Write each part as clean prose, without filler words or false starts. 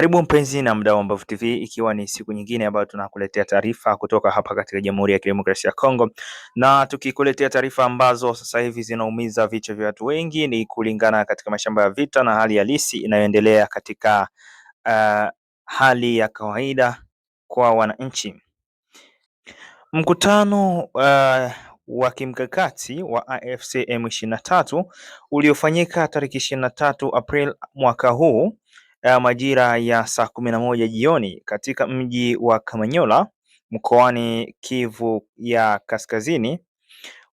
Karibu mpenzi na mdau wa Mbavu TV, ikiwa ni siku nyingine ambayo tunakuletea taarifa kutoka hapa katika Jamhuri ya Kidemokrasia ya Kongo, na tukikuletea taarifa ambazo sasa hivi zinaumiza vichwa vya watu wengi, ni kulingana katika mashamba ya vita na hali halisi inayoendelea katika hali ya kawaida kwa wananchi. Mkutano wa kimkakati wa AFC M23 uliofanyika tarehe 23 April mwaka huu majira ya saa 11 jioni katika mji wa Kamanyola mkoani Kivu ya Kaskazini.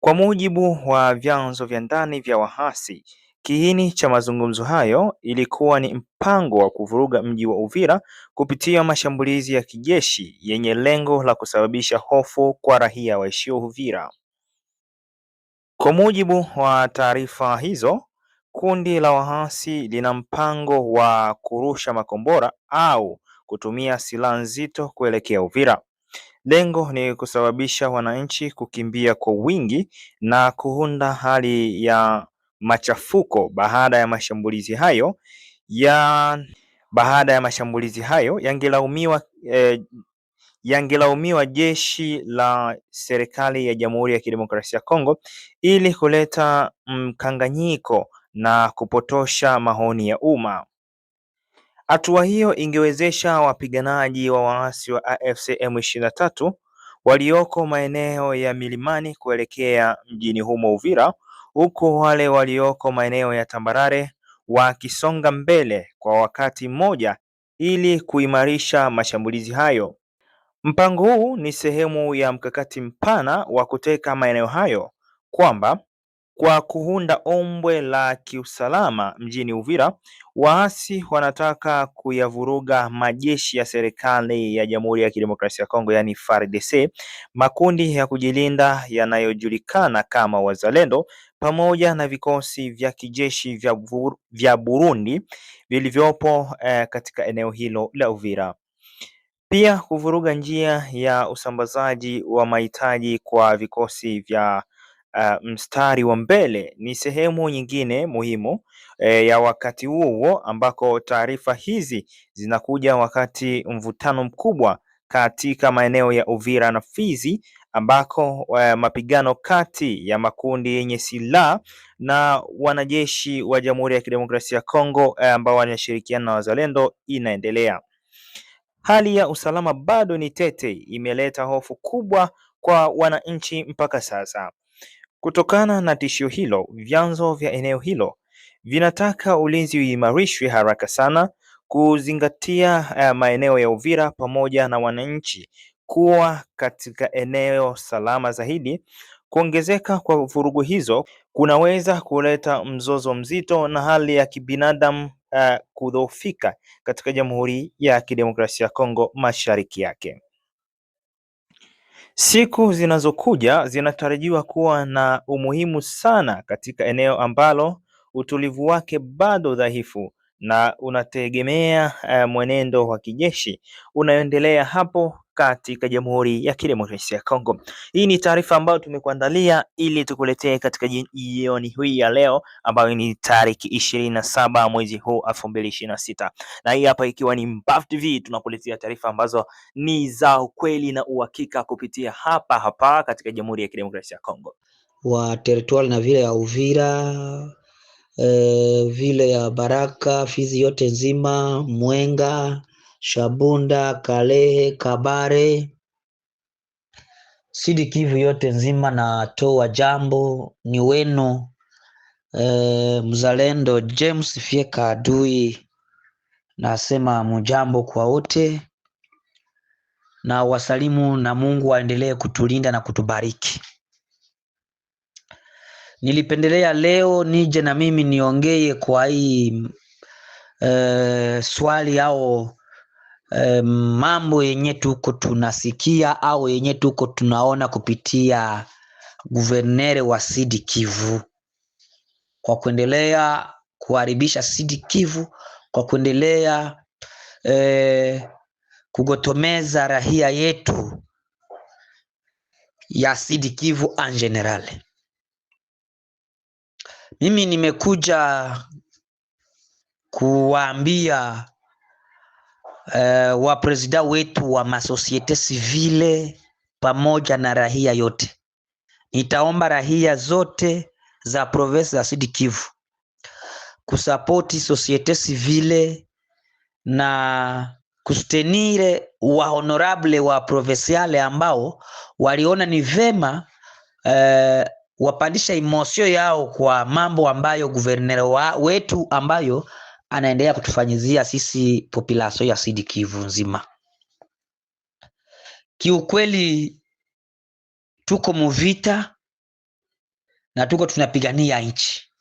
Kwa mujibu wa vyanzo vya ndani vya waasi, kiini cha mazungumzo hayo ilikuwa ni mpango wa kuvuruga mji wa Uvira kupitia mashambulizi ya kijeshi yenye lengo la kusababisha hofu kwa raia waishio Uvira. Kwa mujibu wa taarifa hizo, kundi la waasi lina mpango wa kurusha makombora au kutumia silaha nzito kuelekea Uvira. Lengo ni kusababisha wananchi kukimbia kwa wingi na kuunda hali ya machafuko baada ya mashambulizi hayo yangelaumiwa jeshi la serikali ya Jamhuri ya Kidemokrasia ya Kongo ili kuleta mkanganyiko na kupotosha maoni ya umma. Hatua hiyo ingewezesha wapiganaji wa waasi wa AFC M23 walioko maeneo ya milimani kuelekea mjini humo Uvira, huku wale walioko maeneo ya tambarare wakisonga mbele kwa wakati mmoja ili kuimarisha mashambulizi hayo. Mpango huu ni sehemu ya mkakati mpana wa kuteka maeneo hayo, kwamba kwa kuunda ombwe la kiusalama mjini Uvira, waasi wanataka kuyavuruga majeshi ya serikali ya Jamhuri ya Kidemokrasia ya Kongo, yani FARDC, makundi ya kujilinda yanayojulikana kama Wazalendo, pamoja na vikosi vya kijeshi vya Burundi vilivyopo katika eneo hilo la Uvira. Pia kuvuruga njia ya usambazaji wa mahitaji kwa vikosi vya mstari wa mbele ni sehemu nyingine muhimu ya wakati huo ambako taarifa hizi zinakuja wakati mvutano mkubwa katika maeneo ya Uvira na Fizi, ambako mapigano kati ya makundi yenye silaha na wanajeshi wa Jamhuri ya Kidemokrasia ya Kongo ambao wanashirikiana na Wazalendo inaendelea. Hali ya usalama bado ni tete, imeleta hofu kubwa kwa wananchi mpaka sasa. Kutokana na tishio hilo, vyanzo vya eneo hilo vinataka ulinzi uimarishwe haraka sana, kuzingatia maeneo ya Uvira pamoja na wananchi kuwa katika eneo salama zaidi. Kuongezeka kwa vurugu hizo kunaweza kuleta mzozo mzito na hali ya kibinadamu kudhoofika katika Jamhuri ya Kidemokrasia ya Kongo mashariki yake. Siku zinazokuja zinatarajiwa kuwa na umuhimu sana katika eneo ambalo utulivu wake bado dhaifu na unategemea mwenendo wa kijeshi unaoendelea hapo katika Jamhuri ya Kidemokrasia ya Kongo. Hii ni taarifa ambayo tumekuandalia ili tukuletee katika jioni hii ya leo, ambayo ni tariki 27 mwezi huu 2026, na hii hapa ikiwa ni Mbavu TV, tunakuletea taarifa ambazo ni za ukweli na uhakika kupitia hapa hapa katika Jamhuri ya Kidemokrasia ya Kongo. Wa territory na vile ya Uvira, vile ya Baraka, Fizi yote nzima, Mwenga, Shabunda, Kalehe, Kabare, Sud Kivu yote nzima, na toa jambo ni wenu mzalendo James Fieka Adui. Nasema mujambo kwa wote na wasalimu, na Mungu aendelee kutulinda na kutubariki. Nilipendelea leo nije na mimi niongee kwa hii swali au mambo yenye tuko tunasikia au yenye tuko tunaona kupitia guvernere wa Sud Kivu, kwa kuendelea kuharibisha Sud Kivu, kwa kuendelea kugotomeza raia yetu ya Sud Kivu en general. Mimi nimekuja kuwaambia wa presida wetu wa masosiete civile pamoja na rahia yote. Nitaomba rahia zote za province za Sud Kivu kusapoti societe civile na kustenire wa honorable wa provinciale ambao waliona ni vema wapandisha emosio yao kwa mambo ambayo guverner wetu ambayo anaendelea kutufanyizia sisi population ya Sud Kivu nzima. Kiukweli tuko muvita na tuko tunapigania nchi,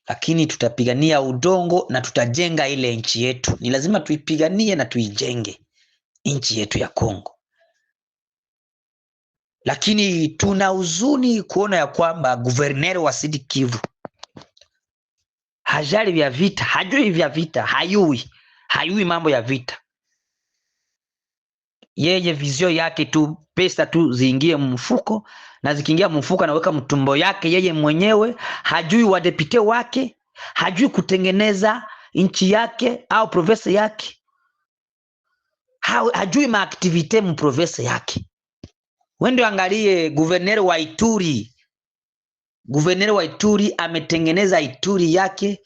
lakini tutapigania udongo na tutajenga ile nchi yetu. Ni lazima tuipiganie na tuijenge nchi yetu ya Kongo. Lakini tuna huzuni kuona ya kwamba guverner wa Sud Kivu hajali vya vita, hajui vya vita, hayui mambo ya vita. Yeye vizio yake tu pesa tu ziingie mfuko, na zikiingia mfuko anaweka mtumbo yake yeye mwenyewe. Hajui wadepite wake, hajui kutengeneza nchi yake au province yake, hajui maaktivite mu province yake. Wende angalie guverner wa Ituri. Guverner wa Ituri ametengeneza Ituri yake,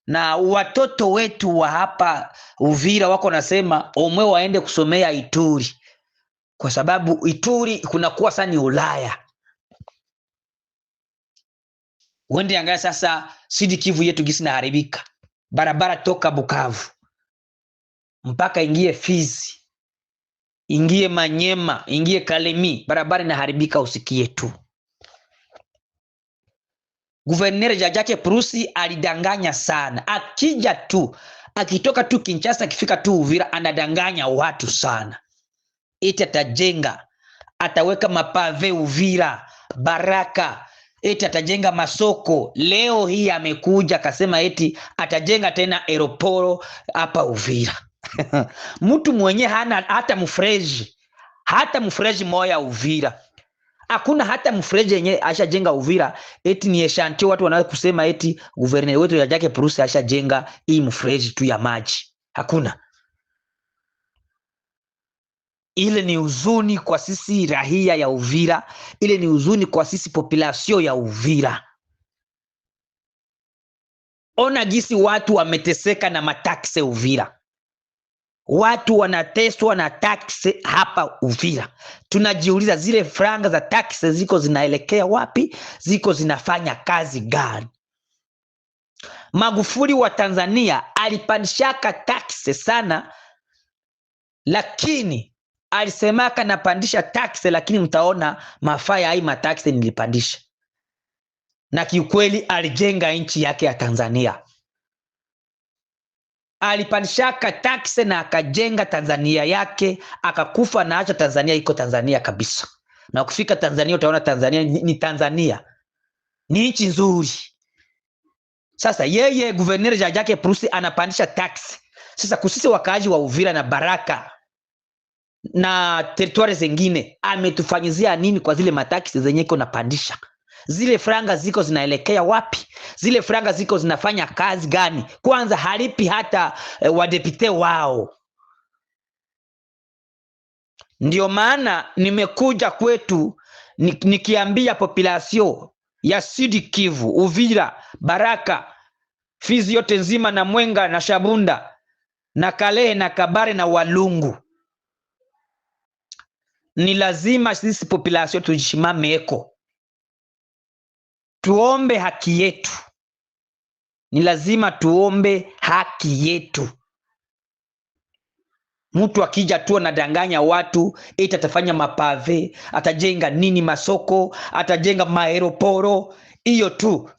na watoto wetu wa hapa Uvira wako nasema omwe waende kusomea Ituri, kwa sababu Ituri kunakuwa sana Ulaya. Wende angalia sasa Sud Kivu yetu gisi na haribika. Barabara toka Bukavu mpaka ingie Fizi, ingie Manyema, ingie Kalemi, barabara inaharibika usikie tu. Guverner Jajake Purusi alidanganya sana. Akija tu, akitoka tu Kinshasa, akifika tu Uvira anadanganya watu sana. Eti atajenga, ataweka mapave Uvira, Baraka, eti atajenga masoko. Leo hii amekuja akasema eti atajenga tena aeroporo hapa Uvira. Mtu mwenye hana hata mfreji moya Uvira. Hakuna hata mfreji yenye ashajenga Uvira. Eti ni eshantio watu wanaweza kusema eti guverner wetu ya Jake Purusi ashajenga hii mfreji tu ya maji. Hakuna. Ile ni huzuni kwa sisi rahia ya Uvira. Ile ni huzuni kwa sisi population ya Uvira. Ona gisi watu wameteseka na mataxe Uvira. Watu wanateswa na taksi hapa Uvira. Tunajiuliza zile franga za taksi ziko zinaelekea wapi? Ziko zinafanya kazi gani? Magufuli wa Tanzania alipandishaka taksi sana, lakini alisemaka napandisha taksi, lakini mtaona mafaya hai mataksi nilipandisha. Na kiukweli alijenga nchi yake ya Tanzania. Alipandishaka taksi na akajenga Tanzania yake, akakufa na acha Tanzania iko Tanzania kabisa. Na ukifika Tanzania utaona Tanzania ni Tanzania. Ni nchi nzuri. Sasa yeye guverner Jajake Purusi anapandisha taksi. Sasa kusisi wakaaji wa Uvira na Baraka na territoire zingine ametufanyizia nini kwa zile mataksi zenye iko napandisha? Zile franga ziko zinaelekea wapi? Zile franga ziko zinafanya kazi gani? Kwanza halipi hata wadepite wao. Ndio maana nimekuja kwetu nikiambia population ya Sud Kivu, Uvira, Baraka, Fizi yote nzima na Mwenga na Shabunda na Kalehe na Kabare na Walungu. Ni lazima sisi population tujishimame eko. Tuombe haki yetu. Ni lazima tuombe haki yetu. Mtu akija tu anadanganya watu eti atafanya mapave, atajenga nini masoko, atajenga maeroporo, hiyo tu.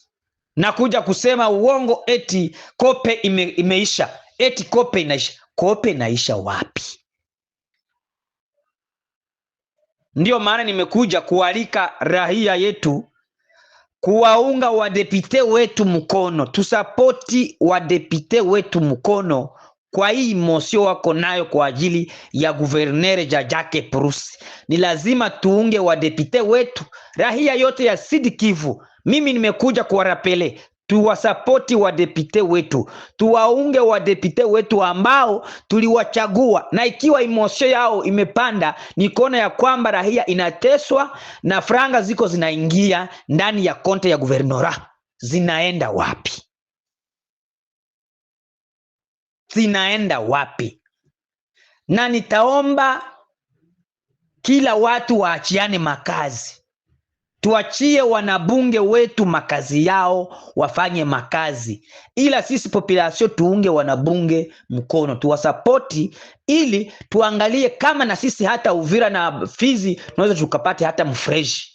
Na kuja kusema uongo eti kope imeisha, eti kope inaisha. Kope inaisha wapi? Ndio maana nimekuja kualika rahia yetu kuwaunga wadepite wetu mkono. Tusapoti wadepite wetu mkono kwa hii mosio wako nayo kwa ajili ya guverner Jajake Purusi. Ni lazima tuunge wadepite wetu, rahia yote ya Sud Kivu. Mimi nimekuja kuwarapele, tuwasapoti wadepite wetu, tuwaunge wadepite wetu ambao tuliwachagua, na ikiwa imosio yao imepanda ni kuona ya kwamba raia inateswa na franga ziko zinaingia ndani ya konte ya guvernora. Zinaenda wapi? Zinaenda wapi? Na nitaomba kila watu waachiane makazi. Tuachie wanabunge wetu makazi yao, wafanye makazi. Ila sisi population tuunge wanabunge mkono, tuwasapoti ili tuangalie kama na sisi hata Uvira na Fizi tunaweza tukapate hata mfresh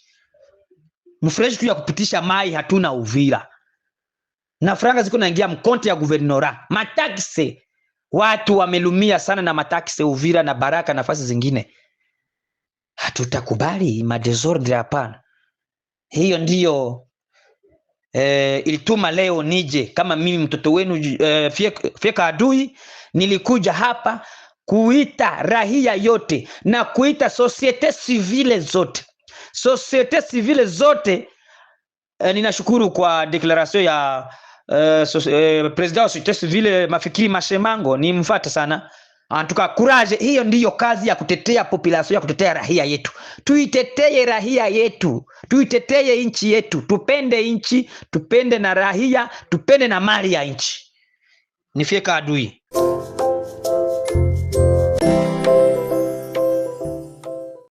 tu ya kupitisha mai. Hatuna Uvira. Na franga ziko naingia mkonte ya guvernora. Mataksi, watu wamelumia sana na mataksi Uvira na Baraka na nafasi zingine. Hatutakubali madesordre, hapana. Hiyo ndiyo ilituma leo nije kama mimi mtoto wenu Fyeka Adui, nilikuja hapa kuita raia yote na kuita societe civile zote. Ninashukuru kwa declaration ya president wa societe civile Mafikiri Mashemango, ni mfuate sana. Antuka courage. Hiyo ndiyo kazi ya kutetea population, ya kutetea raia yetu. Tuiteteye raia yetu, tuiteteye nchi yetu, tupende nchi, tupende na raia, tupende na mali ya nchi. Ni Fyeka Adui.